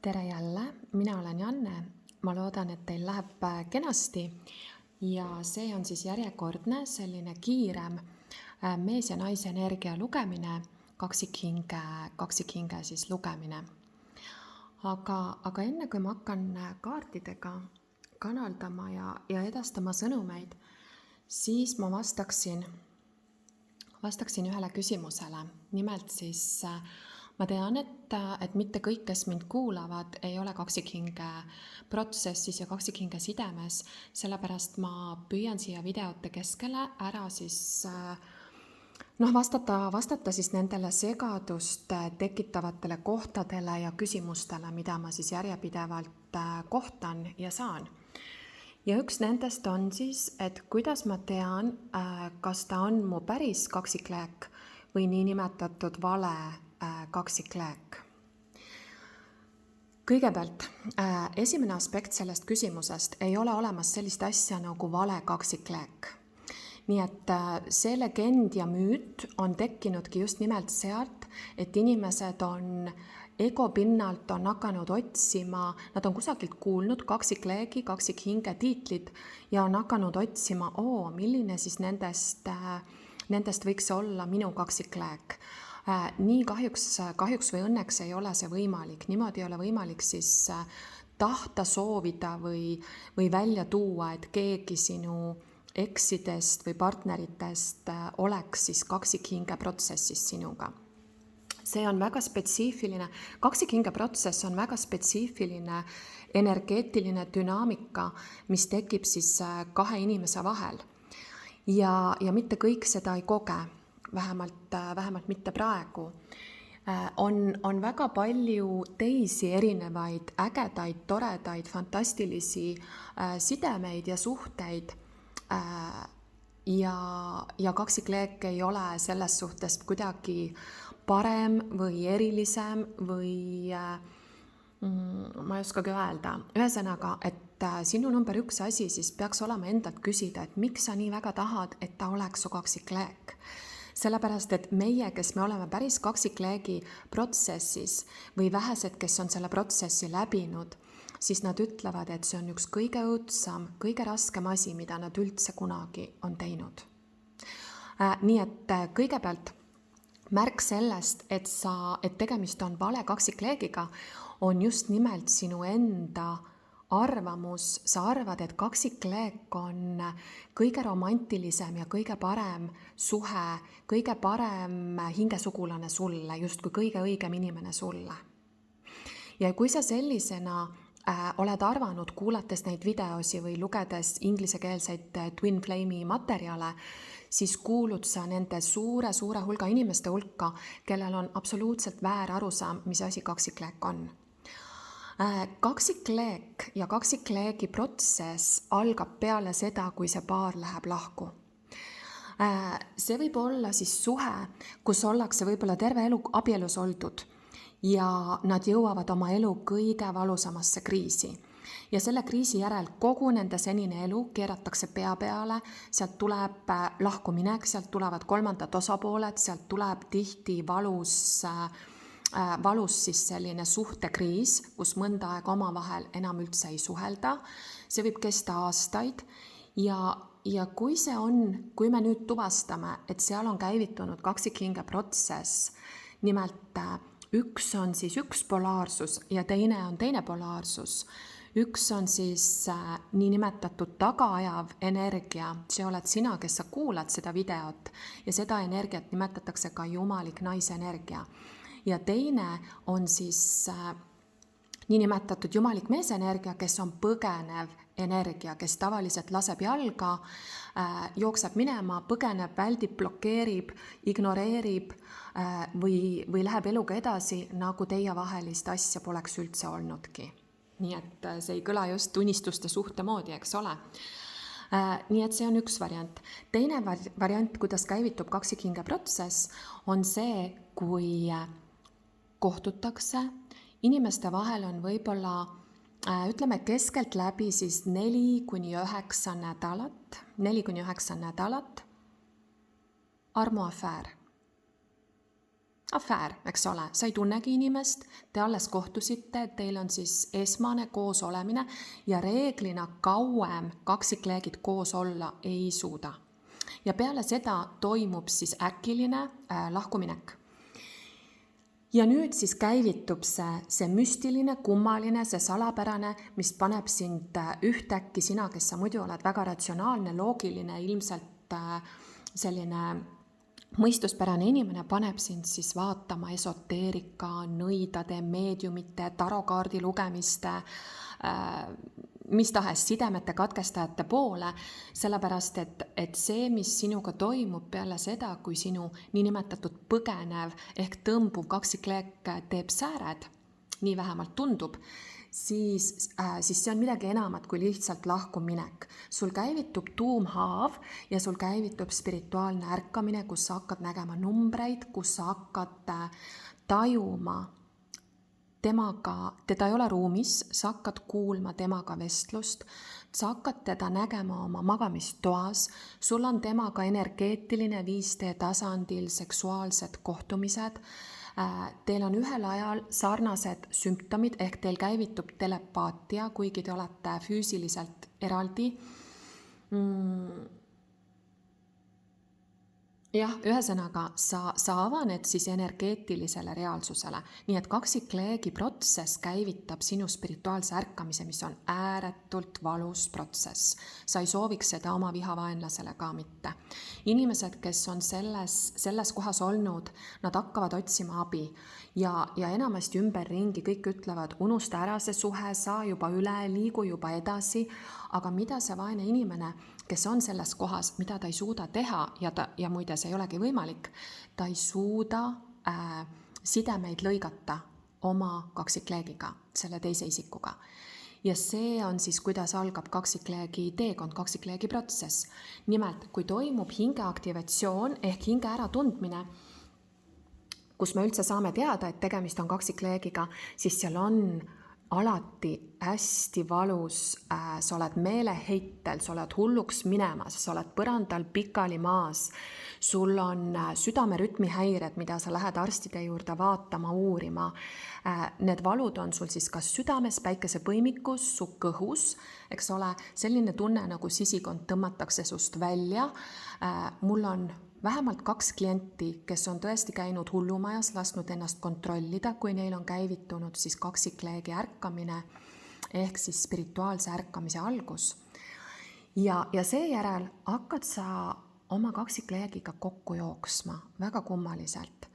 Tere jälle, mina olen Janne. Ma loodan, et teil läheb kenasti ja see on siis järjekordne selline kiirem mees ja naise energia lugemine, kaksikhinge siis lugemine. Aga enne kui ma hakkan kaartidega kanaldama ja edastama sõnumeid, siis ma vastaksin ühele küsimusele. Nimelt siis ma tean, et mitte kõik, kes mind kuulavad, ei ole kaksikhinge protsessis ja kaksikhinge sidemes, sellepärast ma püüan siia videote keskele ära siis vastata siis nendele segadust tekitavatele kohtadele ja küsimustele, mida ma siis järjepidevalt kohtan ja saan. Ja üks nendest on siis, et kuidas ma tean, kas ta on mu päris kaksikleek või niinimetatud vale kaksikleek. Kõigepealt, esimene aspekt sellest küsimusest ei ole olemas sellist asja nagu vale kaksikleek. Nii et see legend ja müüt on tekkinudki just nimelt sealt, et inimesed on ego pinnalt on hakanud otsima, nad on kusagilt kuulnud kaksikleegi, kaksikhinge tiitlid ja on hakanud otsima, milline siis nendest võiks olla minu kaksikleek. Nii kahjuks või õnneks ei ole see võimalik. Niimoodi ei ole võimalik siis tahta soovida või välja tuua, et keegi sinu eksidest või partneritest oleks siis kaksikhinge protsessis sinuga. See on väga spetsiifiline, kaksikhinge protsess on väga spetsiifiline energeetiline dünaamika, mis tekib siis kahe inimese vahel. Ja mitte kõik seda ei koge, vähemalt mitte praegu. On väga palju teisi erinevaid ägedaid, toredaid, fantastilisi sidemeid ja suhteid. Ja kaksikleek ei ole selles suhtes kuidagi parem või erilisem või ma ei oskagi öelda. Ühesõnaga, et sinu number 1 asi siis peaks olema endalt küsida, et miks sa nii väga tahad, et ta oleks su kaksikleek. Sellepärast, et meie, kes me oleme päris kaksikleegi protsessis või vähesed, kes on selle protsessi läbinud, siis nad ütlevad, et see on üks kõige õudsam, kõige raskem asi, mida nad üldse kunagi on teinud. Nii et kõigepealt märk sellest, et tegemist on vale kaksikleegiga, on just nimelt sinu enda arvamus. Sa arvad, et kaksikleek on kõige romantilisem ja kõige parem suhe, kõige parem hingesugulane sulle, justkui kõige õigem inimene sulle. Ja kui sa sellisena oled arvanud, kuulates neid videosi või lugedes inglisekeelseid Twin Flame'i materjale, siis kuulud sa nende suure hulga inimeste hulka, kellel on absoluutselt väär arusaam, mis asi kaksikleek on. Kaksikleek ja kaksikleegi protsess algab peale seda, kui see paar läheb lahku. See võib olla siis suhe, kus ollakse võib-olla terve elu abielus oldud ja nad jõuavad oma elu kõige valusamasse kriisi. Ja selle kriisi järel kogu nende senine elu keeratakse pea peale, sealt tuleb lahkuminek, sealt tulevad kolmandad osapooled, sealt tuleb tihti valus siis selline suhtekriis, kus mõnda aega omavahel enam üldse ei suhelda. See võib kesta aastaid ja kui me nüüd tuvastame, et seal on käivitunud kaksikhinge protsess, nimelt üks on siis üks polaarsus ja teine on teine polaarsus. Üks on siis niinimetatud tagaajav energia, see oled sina, kes sa kuulad seda videot ja seda energiat nimetatakse ka jumalik naisenergia. Ja teine on siis niinimetatud jumalik meesenergia, kes on põgenev energia, kes tavaliselt laseb jalga, jookseb minema, põgeneb, väldib, blokeerib, ignoreerib või läheb eluga edasi, nagu teie vahelist asja poleks üldse olnudki. Nii et see ei kõla just unistuste suhte moodi, eks ole. Nii et see on üks variant. Teine variant, kuidas käivitub kaksikhinge protsess, on see, kui kohtutakse. Inimeste vahel on võib-olla, ütleme keskelt läbi siis 4-9 nädalat armuafäär. afäär, eks ole, sa ei tunnegi inimest, te alles kohtusite, teil on siis esmane koos olemine ja reeglina kauem kaksikleegid koos olla ei suuda. Ja peale seda toimub siis äkiline lahkuminek. Ja nüüd siis käivitub see müstiline, kummaline, see salapärane, mis paneb sind ühtäkki, sina, kes sa muidu oled väga ratsionaalne, loogiline, ilmselt selline mõistuspärane inimene, paneb sind siis vaatama esoteerika, nõidade, meediumite, tarokaardi lugemiste, mis tahes sidemete katkestajate poole, sellepärast et see, mis sinuga toimub peale seda, kui sinu niinimetatud põgenev ehk tõmbuv kaksikleek teeb sääred, nii vähemalt tundub, siis see on midagi enamat kui lihtsalt lahkuminek. Sul käivitub tuumhaav ja sul käivitub spirituaalne ärkamine, kus sa hakkad nägema numbreid, kus sa hakkad tajuma temaga, teda ei ole ruumis, sa hakkad kuulma temaga vestlust, sa hakkad teda nägema oma magamistoas, sul on temaga energeetiline 5D tasandil seksuaalsed kohtumised, teil on ühel ajal sarnased sümptomid, ehk teil käivitub telepaatia, kuigi te olete füüsiliselt eraldi. Jah, ühesõnaga, sa avaned siis energeetilisele reaalsusele, nii et kaksikleegi protsess käivitab sinu spirituaalse ärkamise, mis on ääretult valus protsess. Sa ei sooviks seda oma vihavaenlasele ka mitte. Inimesed, kes on selles kohas olnud, nad hakkavad otsima abi ja enamasti ümberringi kõik ütlevad, unusta ära see suhe, saa juba üle, liigu juba edasi, aga mida see vaene inimene, kes on selles kohas, mida ta ei suuda teha ja muide see ei olegi võimalik, ta ei suuda sidemeid lõigata oma kaksikleegiga, selle teise isikuga. Ja see on siis, kuidas algab kaksikleegi teekond, kaksikleegi protsess. Nimelt, kui toimub hingeaktivatsioon ehk hinge äratundmine, kus me üldse saame teada, et tegemist on kaksikleegiga, siis seal on alati hästi valus, sa oled meeleheitel, sa oled hulluks minemas, sa oled põrandal pikali maas, sul on südamerütmihäired, mida sa lähed arstide juurde vaatama, uurima. Need valud on sul siis kas südames, päikesepõimikus, su kõhus, eks ole, selline tunne nagu sisikond tõmmatakse sust välja. Mul on vähemalt 2 klienti, kes on tõesti käinud hullumajas, lasknud ennast kontrollida, kui neil on käivitunud siis kaksikleegi ärkamine ehk siis spirituaalse ärkamise algus. Ja seejärel hakkad sa oma kaksikleegiga kokku jooksma väga kummaliselt,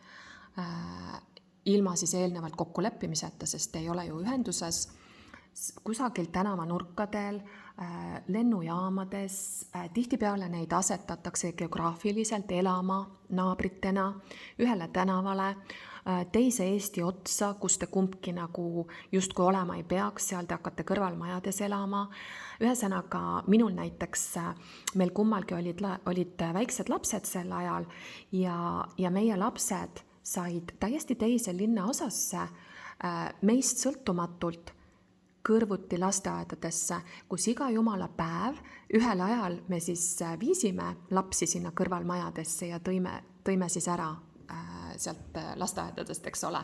ilma siis eelnevalt kokkuleppimiseta, sest ei ole ju ühenduses, kusagil tänavanurkadel, lennujaamades, tihtipeale neid asetatakse geograafiliselt elama naabritena ühele tänavale, teise Eesti otsa, kus te kumbki nagu justkui olema ei peaks, seal te hakkate kõrvalmajades elama. Ühesõnaga, minul näiteks, meil kummalgi olid väiksed lapsed sel ajal ja meie lapsed said täiesti teise linnaosasse meist sõltumatult kõrvuti lasteaedadesse, kus iga jumala päev ühel ajal me siis viisime lapsi sinna kõrvalmajadesse ja tõime siis ära sealt lasteaedadest, eks ole.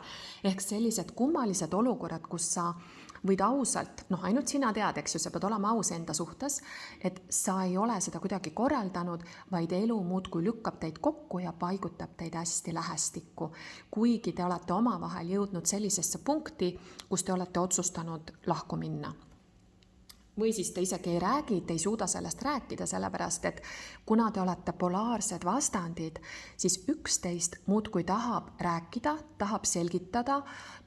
Ehk sellised kummalised olukorrad, kus sa võid ausalt, ainult sina tead, eks ju, sa pead olema aus enda suhtes, et sa ei ole seda kuidagi korraldanud, vaid elu muudkui lükkab teid kokku ja paigutab teid hästi lähestikku. Kuigi te olete omavahel jõudnud sellisesse punkti, kus te olete otsustanud lahku minna. Või siis te isegi ei räägi, te ei suuda sellest rääkida, sellepärast et kuna te olete polaarsed vastandid, siis üksteist muudkui tahab rääkida, tahab selgitada,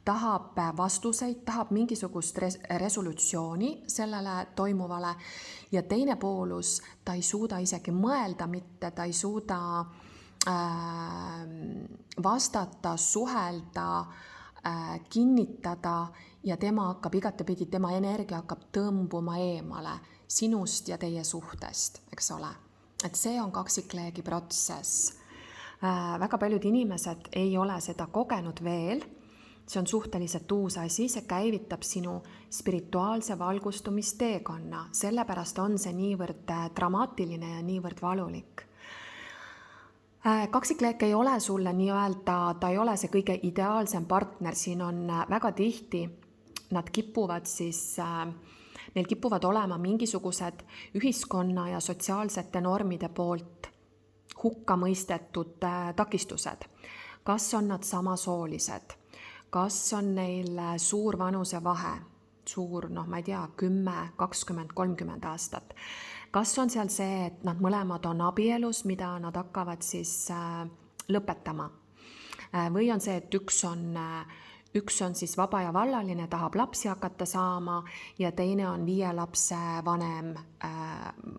tahab vastuseid, tahab mingisugust resolutsiooni sellele toimuvale ja teine poolus, ta ei suuda isegi mõelda mitte, ta ei suuda vastata, suhelda, kinnitada ja tema hakkab igatepidi, tema energia hakkab tõmbuma eemale sinust ja teie suhtest, eks ole. Et see on kaksikleegi protsess. Väga paljud inimesed ei ole seda kogenud veel, see on suhteliselt uus asi, see käivitab sinu spirituaalse valgustumisteekonna, sellepärast on see niivõrd dramaatiline ja niivõrd valulik. Kaksikleek ei ole sulle nii-öelda, ta ei ole see kõige ideaalsem partner, siin on väga tihti, nad kipuvad siis, neil kipuvad olema mingisugused ühiskonna ja sotsiaalsete normide poolt hukka mõistetud takistused. Kas on nad samasoolised? Kas on neil suur vanusevahe? Suur, ma ei tea, 10, 20, 30 aastat. Kas on seal see, et nad mõlemad on abielus, mida nad hakkavad siis lõpetama? Või on see, et üks on siis vaba ja vallaline, tahab lapsi hakata saama ja teine on 5 lapse vanem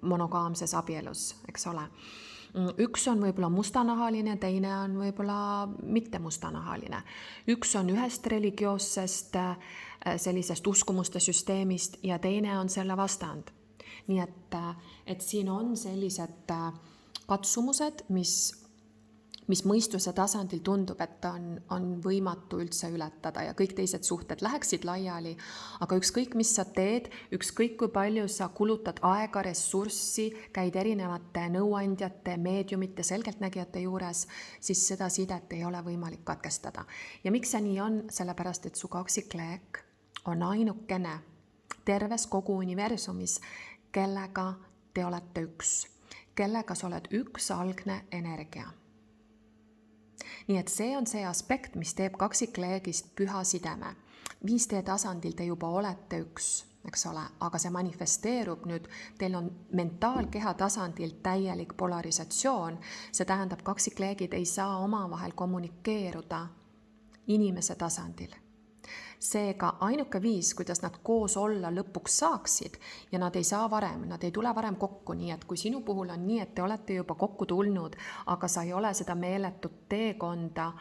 monogaamses abielus, eks ole. Üks on võib-olla mustanahaline, teine on võib-olla mitte mustanahaline. Üks on ühest religioossest sellisest uskumuste süsteemist ja teine on selle vastand. Nii et siin on sellised katsumused, mis mõistuse tasandil tundub, et on võimatu üldse ületada ja kõik teised suhted läheksid laiali, aga ükskõik, mis sa teed, ükskõik kui palju sa kulutad aega, ressurssi, käid erinevate nõuandjate, meediumite, selgeltnägijate juures, siis seda sidet ei ole võimalik katkestada. Ja miks see nii on? Sellepärast, et su kaksikleek on ainukene terves kogu universumis, kellega te olete üks, kellega sa oled üks algne energia. Nii et see on see aspekt, mis teeb kaksikleegist püha sideme. 5D tasandil te juba olete üks, eks ole, aga see manifesteerub nüüd, teil on mentaalkeha tasandil täielik polarisatsioon, see tähendab, kaksikleegid ei saa omavahel kommunikeeruda inimese tasandil. Seega ainuke viis, kuidas nad koos olla lõpuks saaksid ja nad ei saa varem, nad ei tule varem kokku, nii et kui sinu puhul on nii, et te olete juba kokku tulnud, aga sa ei ole seda meeletut teekonda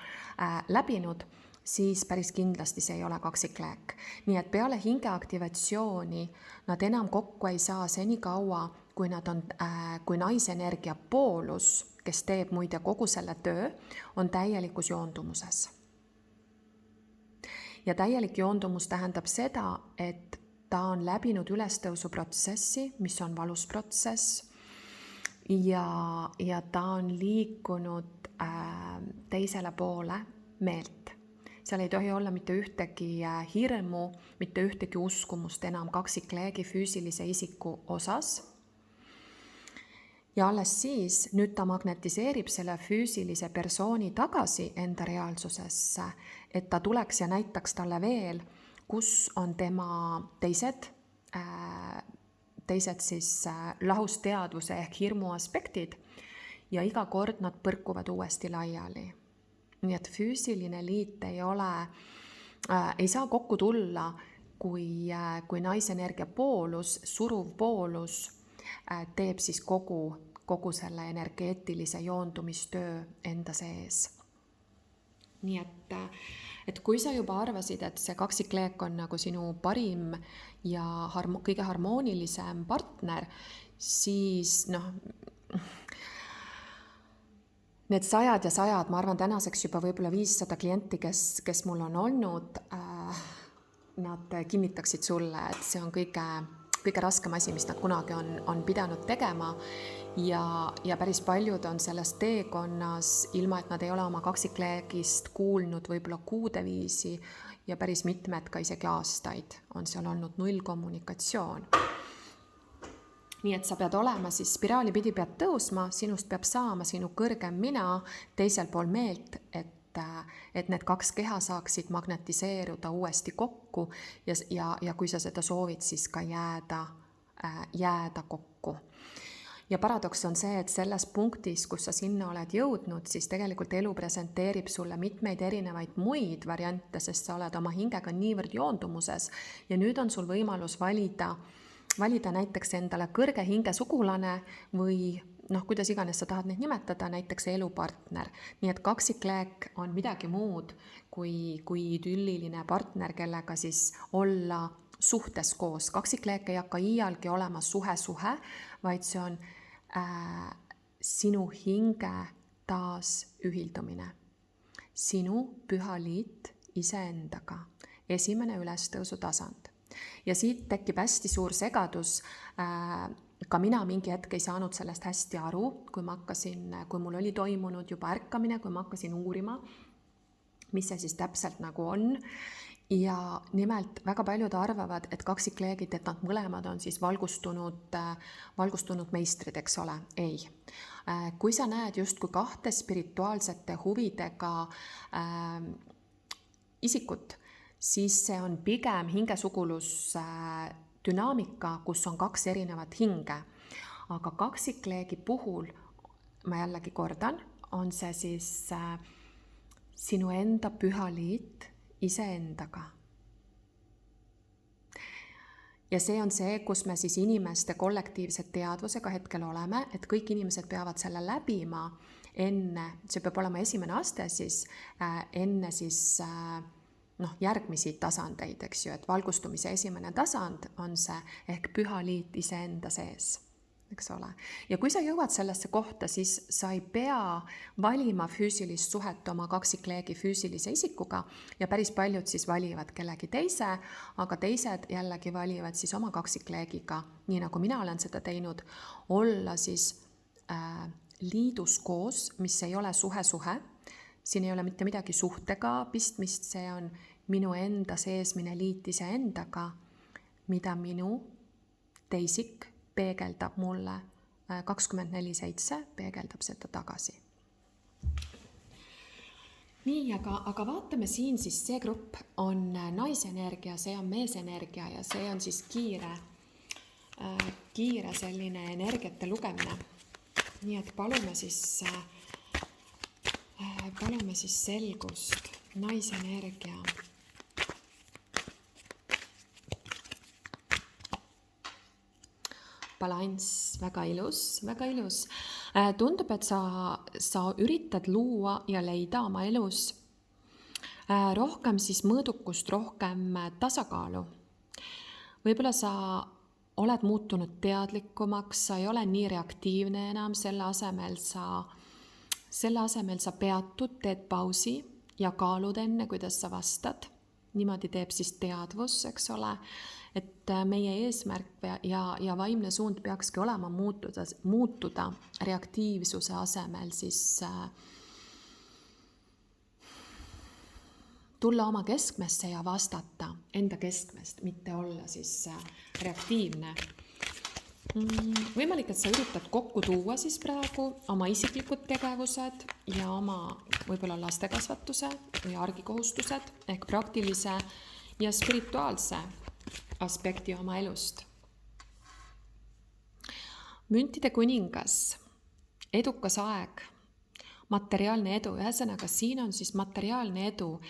läbinud, siis päris kindlasti see ei ole kaksikleek. Nii et peale hingeaktivatsiooni nad enam kokku ei saa senikaua, kui naisenergia poolus, kes teeb muide kogu selle töö, on täielikus joondumuses. Ja täielik joondumus tähendab seda, et ta on läbinud ülestõusuprotsessi, mis on valus protsess ja ta on liikunud teisele poole meelt. Seal ei tohi olla mitte ühtegi hirmu, mitte ühtegi uskumust enam kaksikleegi füüsilise isiku osas. Ja alles siis, nüüd ta magnetiseerib selle füüsilise persooni tagasi enda reaalsusesse, et ta tuleks ja näitaks talle veel, kus on tema teised siis lahusteadvuse ehk hirmu aspektid ja iga kord nad põrkuvad uuesti laiali. Nii et füüsiline liit ei saa kokku tulla, kui naisenergia poolus, suruv poolus teeb siis kogu selle energeetilise joondumistöö enda sees. Nii et kui sa juba arvasid, et see kaksikleek on nagu sinu parim ja kõige harmoonilisem partner, siis need sajad ja sajad, ma arvan tänaseks juba võib-olla 500 klienti, kes mul on olnud, nad kinnitaksid sulle, et see on kõige raskem asi, mis nad kunagi on pidanud tegema ja päris paljud on selles teekonnas, ilma et nad ei ole oma kaksikleegist kuulnud võib-olla kuude viisi ja päris mitmed ka isegi aastaid on seal olnud kommunikatsioon. Nii et sa pead olema siis spiraali pidi pead tõusma, sinust peab saama sinu kõrgem mina teisel pool meelt, et need kaks keha saaksid magnetiseeruda uuesti kokku ja kui sa seda soovid, siis ka jääda kokku. Ja paradoks on see, et selles punktis, kus sa sinna oled jõudnud, siis tegelikult elu presenteerib sulle mitmeid erinevaid muid variante, sest sa oled oma hingega niivõrd joondumuses ja nüüd on sul võimalus valida näiteks endale kõrge hinge sugulane või kuidas iganes sa tahad neid nimetada, näiteks elupartner. Nii et kaksikleek on midagi muud kui idülliline partner, kellega siis olla suhtes koos. Kaksikleek ei hakka iialgi olema suhe, vaid see on sinu hinge taas ühildumine. Sinu püha liit iseendaga. Esimene ülestõusu tasand. Ja siit tekib hästi suur segadus Ka mina mingi hetk ei saanud sellest hästi aru, kui mul oli toimunud juba ärkamine, kui ma hakkasin uurima, mis see siis täpselt nagu on. Ja nimelt väga paljud arvavad, et kaksikleegid, et nad mõlemad on siis valgustunud meistrid, eks ole. Ei. Kui sa näed justkui kahte spirituaalsete huvidega isikut, siis see on pigem hingesugulus dünaamika, kus on kaks erinevat hinge. Aga kaksikleegi puhul, ma jällegi kordan, on see siis sinu enda püha liit iseendaga. Ja see on see, kus me siis inimeste kollektiivse teadvusega hetkel oleme, et kõik inimesed peavad selle läbima enne, see peab olema esimene aste siis, enne siis järgmisi tasandeid, eks ju, et valgustumise esimene tasand on see ehk püha liit iseenda sees. Eks ole. Ja kui sa jõuad sellesse kohta, siis sa ei pea valima füüsilist suhet oma kaksikleegi füüsilise isikuga ja päris paljud siis valivad kellegi teise, aga teised jällegi valivad siis oma kaksikleegiga, nii nagu mina olen seda teinud, olla siis liidus koos, mis ei ole suhe. Siin ei ole mitte midagi suhtega pistmist, see on minu enda seesmine liit iseendaga, mida minu teisik peegeldab mulle 24/7, peegeldab seda tagasi. Nii, aga vaatame siin siis see grupp on naisenergia, see on meesenergia ja see on siis kiire selline energiate lugemine. Nii et palume siis selgust, naisenergia. Balanss, väga ilus, väga ilus. Tundub, et sa üritad luua ja leida oma elus rohkem siis mõõdukust, rohkem tasakaalu. Võib-olla sa oled muutunud teadlikumaks, sa ei ole nii reaktiivne enam, selle asemel sa peatud, teed pausi ja kaalud enne, kuidas sa vastad. Niimoodi teeb siis teadvus, eks ole. Et meie eesmärk ja vaimne suund peakski olema muutuda reaktiivsuse asemel siis tulla oma keskmesse ja vastata enda keskmest, mitte olla siis reaktiivne. Võimalik, et sa üritad kokku tuua siis praegu oma isiklikud tegevused ja oma võib-olla lastekasvatuse või argikohustused ehk praktilise ja spirituaalse aspekti oma elust. Müntide kuningas, edukas aeg, materiaalne edu, ühesõnaga siin on siis materiaalne edu.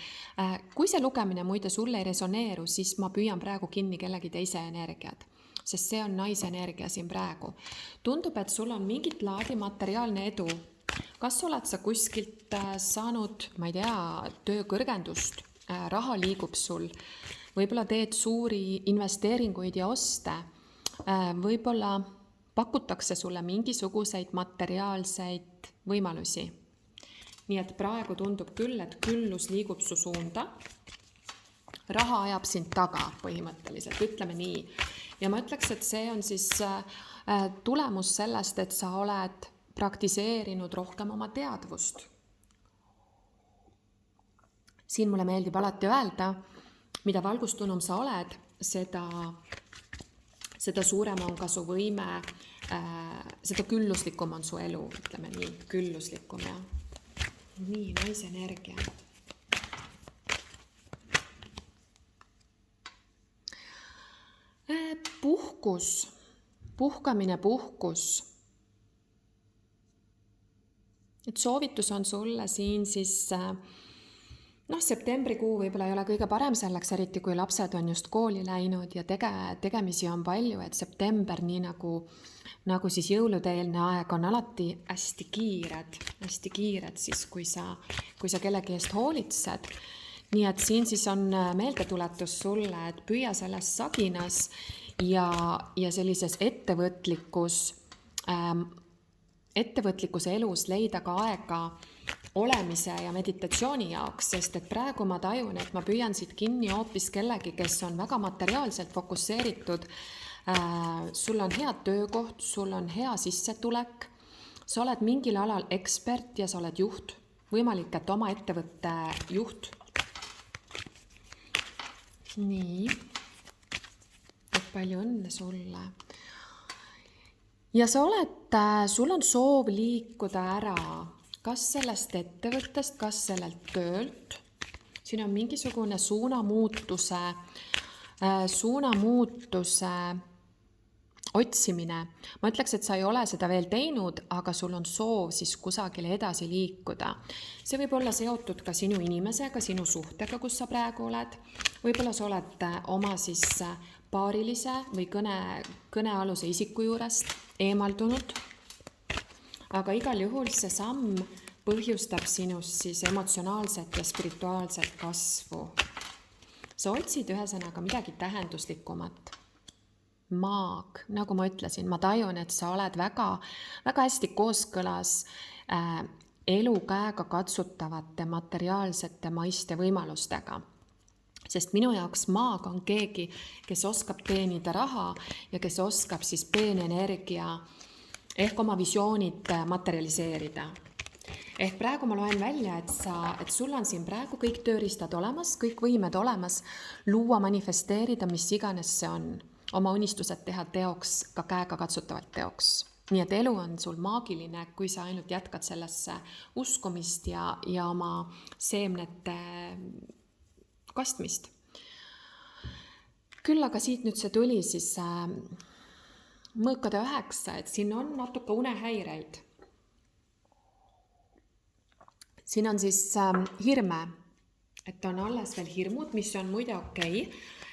Kui see lugemine muide sulle ei resoneeru, siis ma püüan praegu kinni kellegi teise energiat, sest see on naisenergia siin praegu. Tundub, et sul on mingit laadi materiaalne edu. Kas oled sa kuskilt saanud, ma ei tea, töökõrgendust, raha liigub sul, võib-olla teed suuri investeeringuid ja oste, võib-olla pakutakse sulle mingisuguseid materiaalseid võimalusi. Nii et praegu tundub küll, et küllus liigub su suunda. Raha ajab sind taga põhimõtteliselt, ütleme nii. Ja ma ütleks, et see on siis tulemus sellest, et sa oled praktiseerinud rohkem oma teadvust. Siin mulle meeldib alati öelda, mida valgustunum sa oled, seda suurem on ka su võime, seda külluslikum on su elu, ütleme nii, külluslikum ja nii, naisenergia. Puhkus, puhkamine, puhkus. Et soovitus on sulle siin siis septembrikuu võib-olla ei ole kõige parem selleks, eriti kui lapsed on just kooli läinud ja tegemisi on palju, et september, nii nagu siis jõulude-eelne aeg on alati hästi kiired siis, kui sa kellegi eest hoolitsed. Nii et siin siis on meeldetuletus sulle, et püüa selles saginas ja sellises ettevõtlikkuse elus leida ka aega olemise ja meditatsiooni jaoks, sest et praegu ma tajun, et ma püüan siit kinni hoopis kellegi, kes on väga materiaalselt fokusseeritud, sul on hea töökoht, sul on hea sissetulek, sa oled mingil alal ekspert ja sa oled juht, võimalik, et oma ettevõtte juht. Nii, et palju õnne sulle. Ja sa oled, sul on soov liikuda ära, kas sellest ettevõttest, kas sellelt töölt. Siin on mingisugune suunamuutuse otsimine. Ma ütleks, et sa ei ole seda veel teinud, aga sul on soov siis kusagile edasi liikuda. See võib olla seotud ka sinu inimesega, sinu suhtega, kus sa praegu oled. Võib-olla sa oled oma siis paarilise või kõnealuse isiku juurest eemaldunud. Aga igal juhul see samm põhjustab sinus siis emotsionaalset ja spirituaalset kasvu. Sa otsid ühesõnaga midagi tähenduslikumat. Maag, nagu ma ütlesin, ma tajun, et sa oled väga, väga hästi kooskõlas elu käega katsutavate materiaalsete maiste võimalustega. Sest minu jaoks maag on keegi, kes oskab teenida raha ja kes oskab siis peenenergia ehk oma visioonid materialiseerida. Ehk praegu ma loen välja, et sul on siin praegu kõik tööriistad olemas, kõik võimed olemas, luua, manifesteerida, mis iganes see on. Oma unistused teha teoks, ka käega katsutavalt teoks. Nii et elu on sul maagiline, kui sa ainult jätkad sellesse uskumist ja oma seemnete kastmist. Küll aga siit nüüd see tuli siis mõõkade 9, et siin on natuke unehäireid. Siin on siis hirme, et on alles veel hirmud, mis on muide okei.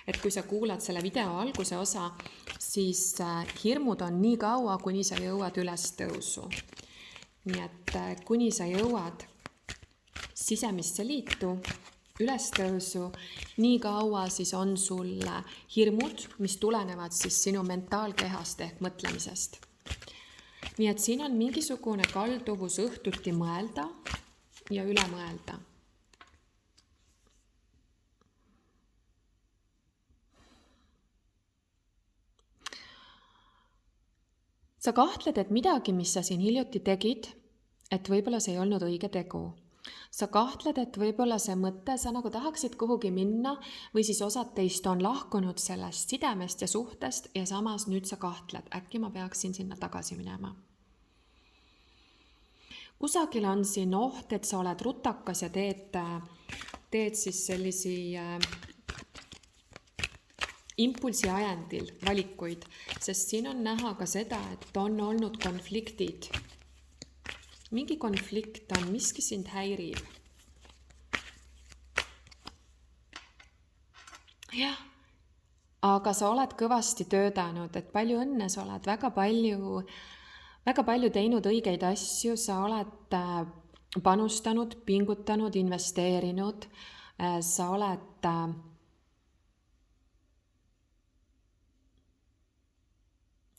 Et kui sa kuulad selle video alguse osa, siis hirmud on nii kaua, kuni sa jõuad üles tõusu. Nii et kuni sa jõuad sisemisse liitu, üles tõusu, nii kaua siis on sul hirmud, mis tulenevad siis sinu mentaalkehast ehk mõtlemisest. Nii et siin on mingisugune kalduvus õhtuti mõelda ja üle mõelda. Sa kahtled, et midagi, mis sa siin hiljuti tegid, et võib-olla see ei olnud õige tegu. Sa kahtled, et võib-olla see mõte, sa nagu tahaksid kuhugi minna või siis osad teist on lahkunud sellest sidemest ja suhtest ja samas nüüd sa kahtled, äkki ma peaksin sinna tagasi minema. Kusagil on siin oht, et sa oled rutakas ja teed siis sellisi impulsi ajendil valikuid, sest siin on näha ka seda, et on olnud konfliktid. Mingi konflikt on, miski sind häirib. Jah, aga sa oled kõvasti töötanud, et palju õnne, sa oled väga palju teinud õigeid asju, sa oled panustanud, pingutanud, investeerinud, sa oled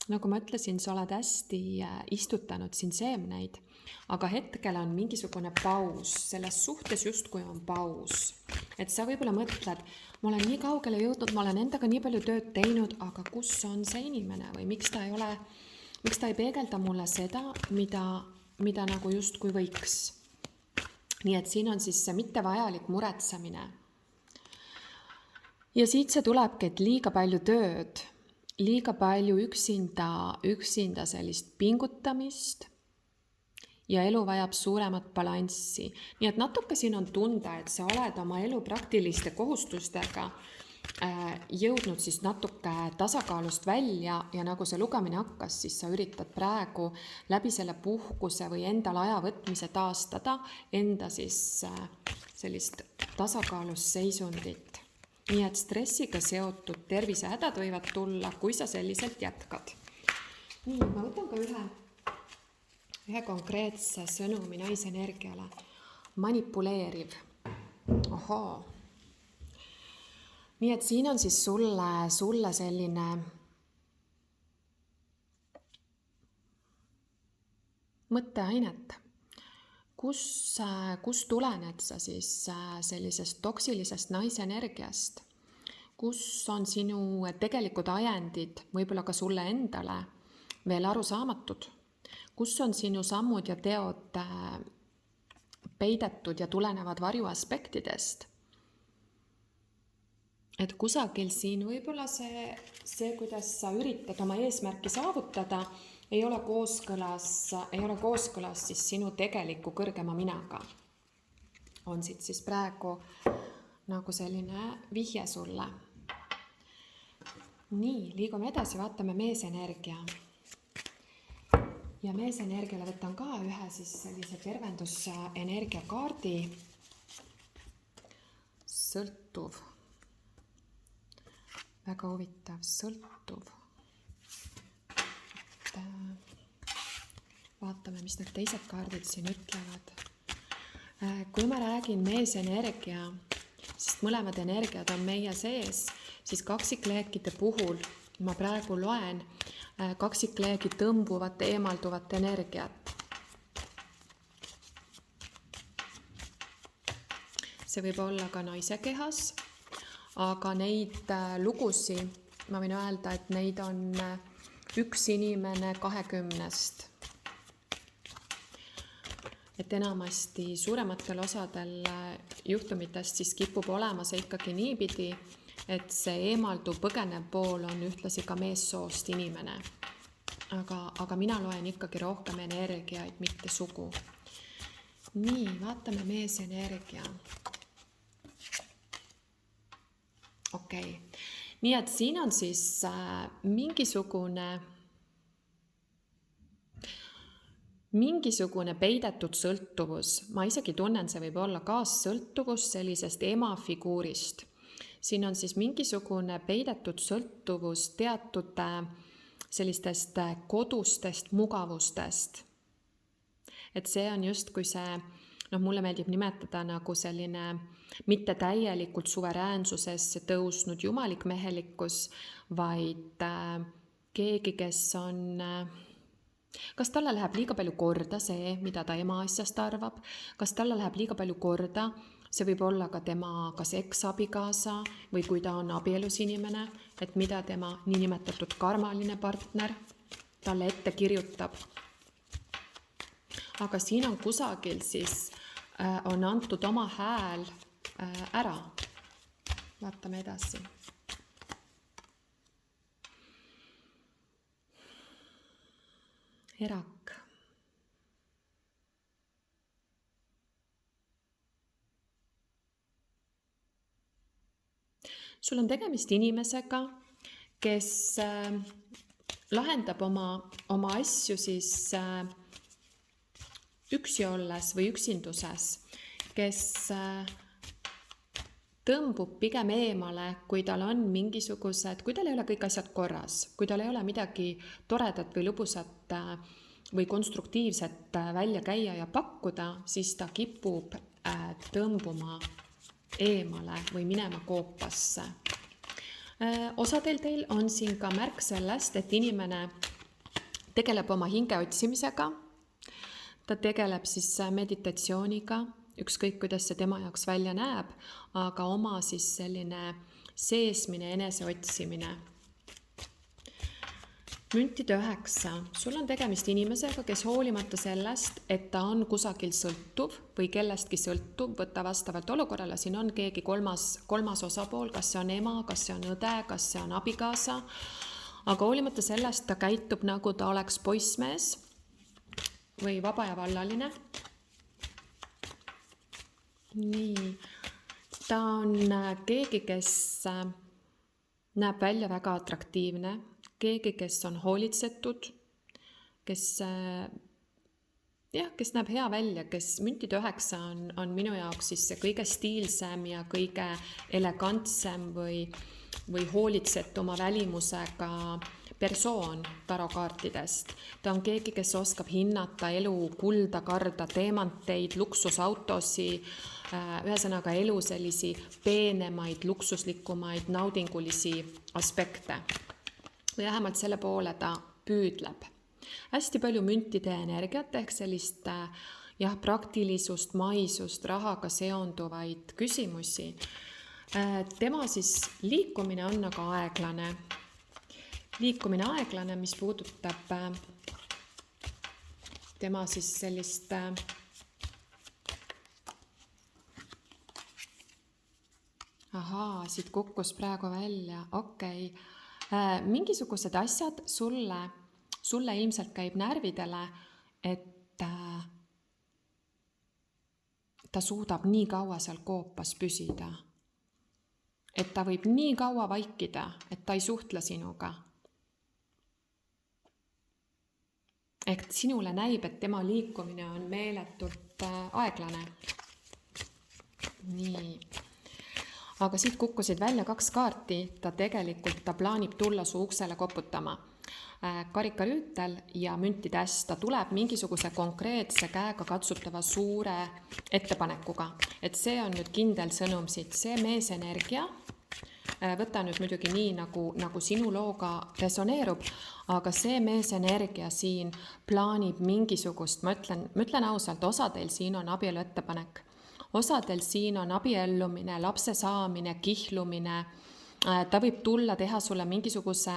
nagu ma ütlesin, sa oled hästi istutanud siin seemneid, aga hetkel on mingisugune paus, selles suhtes justkui on paus. Et sa võib-olla mõtled, ma olen nii kaugele jõudnud, ma olen endaga nii palju tööd teinud, aga kus on see inimene või miks ta ei peegelda mulle seda, mida nagu justkui võiks. Nii et siin on siis see mittevajalik muretsemine. Ja siit see tulebki, et liiga palju tööd, liiga palju üksinda sellist pingutamist ja elu vajab suuremat balanssi. Nii et natuke siin on tunda, et sa oled oma elu praktiliste kohustustega jõudnud siis natuke tasakaalust välja ja nagu see lugemine hakkas, siis sa üritad praegu läbi selle puhkuse või endal aja võtmise taastada enda siis sellist tasakaalus seisundit. Nii et stressiga seotud tervisehädad võivad tulla, kui sa selliselt jätkad. Nii, ma võtan ka ühe konkreetse sõnumi naisenergiale. Manipuleeriv. Ohoo. Nii et siin on siis sulle selline mõtteainet. Kus tulened sa siis sellisest toksilisest naisenergiast? kus on sinu tegelikud ajendid, võib-olla ka sulle endale veel arusaamatud, kus on sinu sammud ja teod peidetud ja tulenevad varjuaspektidest. Et kusagil siin võib-olla see, kuidas sa üritad oma eesmärki saavutada, ei ole kooskõlas siis sinu tegeliku kõrgema minaga. On siit siis praegu nagu selline vihje sulle. Nii, liigume edasi, vaatame meesenergia. Ja meesenergiale võtan ka ühe siis sellise tervendusenergiakaardi. Sõltuv. Väga huvitav, sõltuv. Vaatame, mis need teised kaardid siin ütlevad. Kui ma räägin meesenergia, sest mõlemad energiad on meie sees, siis kaksikleekide puhul ma praegu loen kaksikleegi tõmbuvat, eemalduvat energiat. See võib olla ka naise kehas, aga neid lugusi, ma võin öelda, et neid on üks inimene 20. Et enamasti suurematel osadel juhtumitest siis kipub olema see ikkagi niipidi, et see eemalduv põgenev pool on ühtlasi ka meessoost inimene. Aga mina loen ikkagi rohkem energiaid, mitte sugu. Nii, vaatame meesenergia. Okei. Nii et siin on siis mingisugune peidetud sõltuvus. Ma isegi tunnen, see võib olla kaassõltuvus sellisest emafiguurist. Siin on siis mingisugune peidetud sõltuvus teatud sellistest kodustest mugavustest. Et see on just kui see, mulle meeldib nimetada nagu selline mitte täielikult suveräänsusesse tõusnud jumalik mehelikkus, vaid keegi, kes on... Kas talle läheb liiga palju korda see, mida ta ema asjast arvab? Kas talle läheb liiga palju korda? See võib olla ka tema kas eks-abikaasa või kui ta on abielus inimene, et mida tema niinimetatud karmaline partner talle ette kirjutab. Aga siin on kusagil siis on antud oma hääl ära. Vaatame edasi. Erak. Sul on tegemist inimesega, kes lahendab oma asju siis üksi olles või üksinduses, kes tõmbub pigem eemale, kui tal on mingisugused, kui tal ei ole kõik asjad korras, kui tal ei ole midagi toredat või lõbusat või konstruktiivset välja käia ja pakkuda, siis ta kipub tõmbuma eemale või minema koopasse. Osadel teil on siin ka märk sellest, et inimene tegeleb oma hinge otsimisega, ta tegeleb siis meditatsiooniga, ükskõik kuidas see tema jaoks välja näeb, aga oma siis selline seesmine enese otsimine. Müntide 9. Sul on tegemist inimesega, kes hoolimata sellest, et ta on kusagil sõltuv või kellestki sõltuv, võtta vastavalt olukorrale, siin on keegi kolmas osapool, kas see on ema, kas see on õde, kas see on abikaasa, aga hoolimata sellest ta käitub nagu ta oleks poissmees või vaba ja vallaline. Nii, ta on keegi, kes näeb välja väga atraktiivne, keegi, kes on hoolitsetud, kes näeb hea välja, kes müntide 9 on minu jaoks siis see kõige stiilsem ja kõige elegantsem või hoolitsetuma välimusega persoon tarokaartidest. Ta on keegi, kes oskab hinnata elu kulda, karda, teemanteid, luksusautosi, ühesõnaga elu sellisi peenemaid, luksuslikumaid, naudingulisi aspekte. Või vähemalt selle poole ta püüdleb. Hästi palju müntide energiat ehk sellist praktilisust, maisust, rahaga seonduvaid küsimusi. Tema siis liikumine on aga aeglane. Liikumine aeglane, mis puudutab tema siis sellist siit kukkus praegu välja, okei. Mingisugused asjad sulle ilmselt käib närvidele, et ta suudab nii kaua seal koopas püsida. Et ta võib nii kaua vaikida, et ta ei suhtle sinuga. Ehk sinule näib, et tema liikumine on meeletult aeglane. Nii. Aga siit kukkusid välja 2 kaarti, ta plaanib tulla su uksele koputama. Karikarüütel ja müntide äss, ta tuleb mingisuguse konkreetse käega katsutava suure ettepanekuga. Et see on nüüd kindel sõnum siit, see meesenergia, võta nüüd muidugi nii, nagu sinu looga resoneerub, aga see meesenergia siin plaanib mingisugust, ma ütlen ausalt, osadel siin on abielu ettepanek. Osadel siin on abiellumine, lapse saamine, kihlumine. Ta võib tulla teha sulle mingisuguse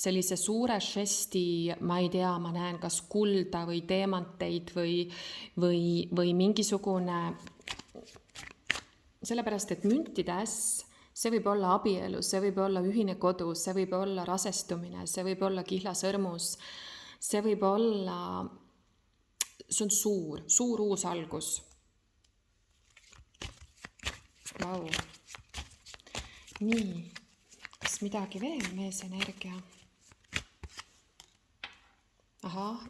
sellise suure žesti, ma ei tea, ma näen kas kulda või teemanteid või mingisugune, sellepärast et müntide äss, see võib olla abielu, see võib olla ühine kodu, see võib olla rasestumine, see võib olla kihlasõrmus, see võib olla, see on suur uus algus. Vau. Nii, kas midagi veel, meesenergia?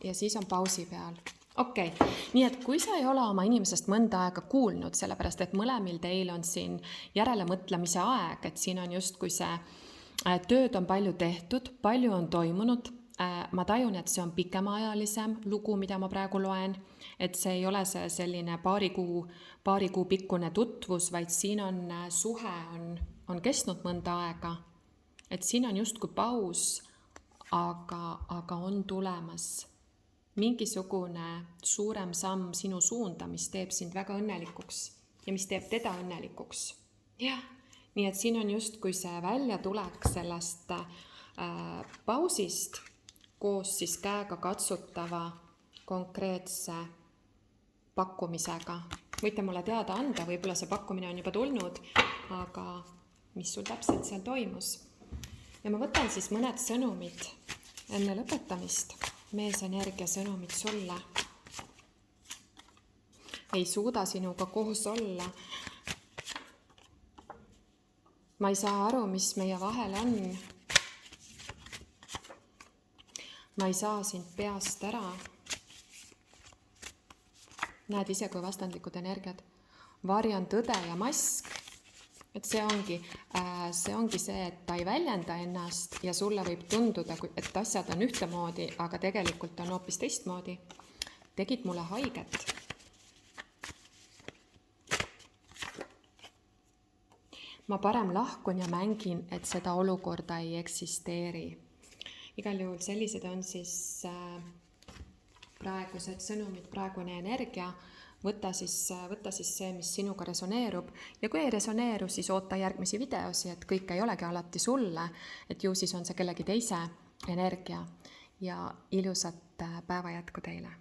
Ja siis on pausi peal. Okei, nii et kui sa ei ole oma inimesest mõnda aega kuulnud, sellepärast et mõlemil teil on siin järelemõtlemise aeg, et siin on justkui see tööd on palju tehtud, palju on toimunud. Ma tajun, et see on pikemaajalisem lugu, mida ma praegu loen, et see ei ole see selline paari kuu pikkune tutvus, vaid siin on suhe on kestnud mõnda aega. Et siin on justkui paus, aga on tulemas mingisugune suurem samm sinu suunda, mis teeb sind väga õnnelikuks ja mis teeb teda õnnelikuks. Jah, nii et siin on justkui see väljatulek sellest pausist koos siis käega katsutava konkreetse pakkumisega. Võite mulle teada anda, võib-olla see pakkumine on juba tulnud, aga mis sul täpselt seal toimus? Ja ma võtan siis mõned sõnumid enne lõpetamist, meesenergia sõnumid sulle. Ei suuda sinuga koos olla. Ma ei saa aru, mis meie vahel on. Ma ei saa sind peast ära. Näed ise, kui vastandlikud energiad. Varjan tõde ja mask. Et see ongi see, et ta ei väljenda ennast ja sulle võib tunduda, et asjad on ühtemoodi, aga tegelikult on hoopis teistmoodi. Tegid mulle haiget. Ma parem lahkun ja mängin, et seda olukorda ei eksisteeri. Igal juhul sellised on siis praegused sõnumid, praegune energia. Võta siis see, mis sinuga resoneerub. Ja kui ei resoneeru, siis oota järgmisi videosi, et kõik ei olegi alati sulle, et ju siis on see kellegi teise energia. Ja ilusat päeva jätku teile!